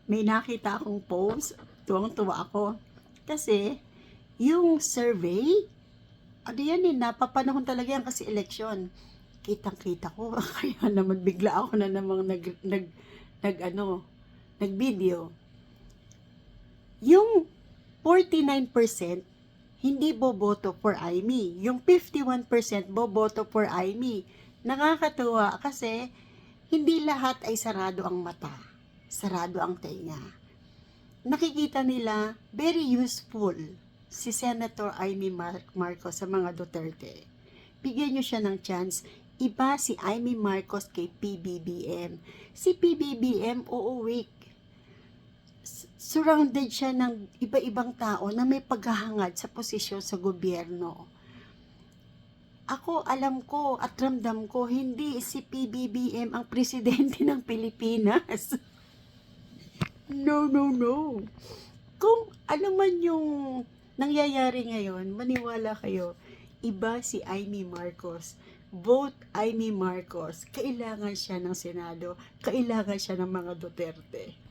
may nakita akong post, tuwang-tuwa ako. Kasi, yung survey, ano yan napapanahon talaga yan kasi eleksyon. Kitang-kita ko, kaya naman bigla ako na namang nag-video. Yung 49% hindi boboto for Amy. Yung 51% boboto for Amy. Nakakatuwa kasi hindi lahat ay sarado ang mata, sarado ang tenga. Nakikita nila very useful si Senator Amy Marcos sa mga Duterte. Bigyan nyo siya ng chance. Iba si Amy Marcos kay PBBM. Si PBBM, weak. Surrounded siya ng iba-ibang tao na may paghahangad sa posisyon sa gobyerno. Ako, alam ko at ramdam ko, hindi si PBBM ang presidente ng Pilipinas. No, no, no. Kung ano man yung nangyayari ngayon, maniwala kayo, iba si Amy Marcos. Vote Amy Marcos. Kailangan siya ng Senado. Kailangan siya ng mga Duterte.